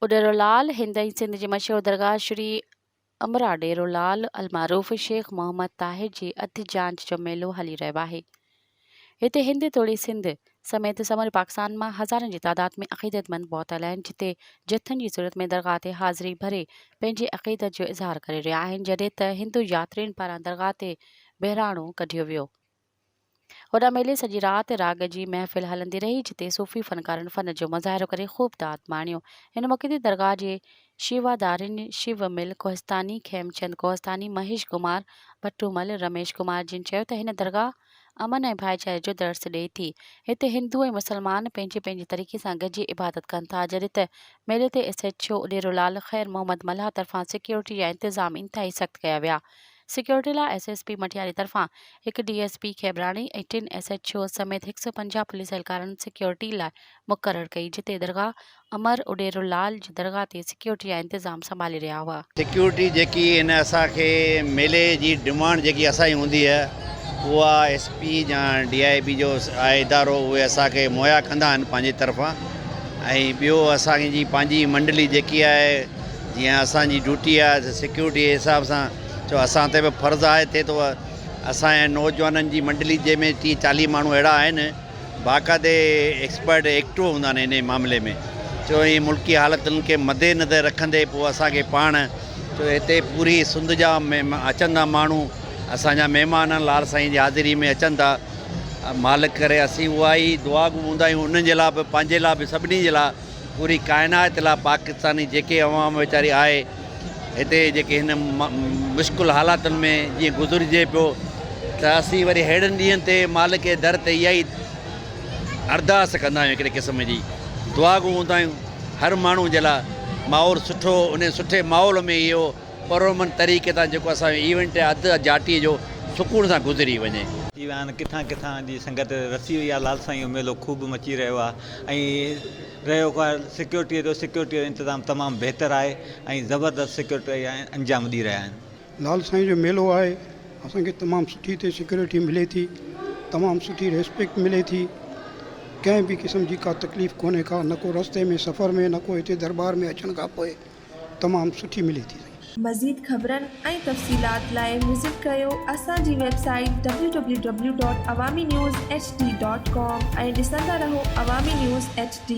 उडेरोलाल हिंद ऐं सिंध जी मशहूर दरगाह श्री अमरा डेरोलाल अलमारूफ़ शेख मोहम्मद ताहिर जी अधु जांच जो मेलो हली रहियो आहे। हिते हिंद तोड़ी सिंध समेत समूरे पाकिस्तान मां हज़ारनि जी तादाद में अक़ीदतमंद पहुतल आहिनि, जिते जथनि जी सूरत में दरगाह ते हाज़िरी भरे पंहिंजी अक़ीदत जो इज़हार करे रहिया आहिनि, जॾहिं त हिंदू यात्रियुनि पारां दरगाह ते बहिराणो कढियो वियो। होॾां मेले सॼी राति राग जी महफ़िल हलंदी रही, जिते सूफ़ी फ़नकारनि फ़न जो मुज़ाहिरो करे ख़ूब दाद माणियो। हिन मौक़े ते दरगाह जे शिवादारिन शिवमिल कोहिस्तानी, खेमचंद कोहिस्तानी, महेश कुमार भट्टूमल, रमेश कुमार जिन चयो त हिन दरगाह अमन ऐं भाईचारे जो दर्स ॾिए थी। हिते हिंदू ऐं मुसलमान पंहिंजे पंहिंजे तरीक़े सां गॾिजी इबादत कनि था, जॾहिं त मेले ते SHO उडेरोलाल ख़ैर मोहम्मद मल्हा तरफ़ां सिक्योरिटी जा इंतज़ाम इंतिहाई सख़्तु कया विया। सिक्योरिटी लाइ SSP मटियारी तरफ़ां हिकु DSP खेबराणी ऐं 3 SHO समेत 150 पुलिस एहलकारनि सिक्योरिटी लाइ मुक़ररु कई, जिते दरगाह अमर उडेरोलाल जी दरगाह ते सिक्योरिटी जा इंतज़ाम संभाले रहिया हुआ। सिक्योरिटी जेकी इन असांखे मेले जी डिमांड जेकी असांजी हूंदी आहे उहा SP या DIB जो आहे इदारो, उहे असांखे मुहैया कंदा आहिनि पंहिंजी तरफ़ां। ऐं ॿियो असांजी जी पंहिंजी मंडली जेकी आहे, जीअं असांजी ड्यूटी आहे सिक्योरिटी जे हिसाब सां जो असां ते बि फ़र्ज़ु आहे थिए थो असांजे नौजवाननि जी मंडली जंहिंमें 30-40 माण्हू अहिड़ा आहिनि बाक़ाइदे एक्सपर्ट एक्टिव हूंदा आहिनि इन मामले में। छो ई मुल्की हालतुनि खे मद्देनज़र रखंदे पोइ असांखे पाण छो हिते पूरी सुंध जा अचनि था माण्हू, असांजा महिमान लाल साईं जी हाज़िरी में अचनि था। मालिक करे असीं उहा ई दुआ हूंदा आहियूं उन्हनि जे लाइ बि, पंहिंजे लाइ बि, सभिनी जे लाइ, पूरी काइनात लाइ। पाकिस्तानी जेके अवाम वीचारी आहे हिते जेके हिन मुश्किल हालातुनि में जीअं गुज़रिजे पियो, त असीं वरी अहिड़नि ॾींहंनि ते मालिक जे दर ते इहा ई अरदास कंदा आहियूं, हिकिड़े क़िस्म जी दुआ हूंदा आहियूं हर माण्हू जे लाइ। माहौल सुठो, उन सुठे माहौल में इहो परमन तरीक़े सां जेको असांजो इवेंट आहे अधु जाटीअ जो सुकून सां गुज़री वञे। थी विया आहिनि, किथां किथां जी संगत रसी हुई आहे। लाल साईं जो मेलो ख़ूब मची रहियो आहे ऐं रहियो सिक्योरिटीअ जो इंतज़ाम तमामु बहितरु आहे ऐं ज़बरदस्त सिक्योरिटी अंजाम ॾेई रहिया आहिनि। लाल साईं जो मेलो आहे, असांखे तमामु सुठी हिते सिक्योरिटी मिले थी, तमामु सुठी रेस्पेक्ट मिले थी, कंहिं बि क़िस्म जी का तकलीफ़ कोन्हे का, न को रस्ते में सफ़र में, न को हिते दरबार में अचण खां पोइ तमामु सुठी मिले थी। मज़ीद ख़बरनि ऐं तफ़सीलात लाइ विज़िट कयो असांजी वेबसाइट www.awamiNewsHD.com ऐं ॾिसंदा रहो अवामी न्यूज़ HD।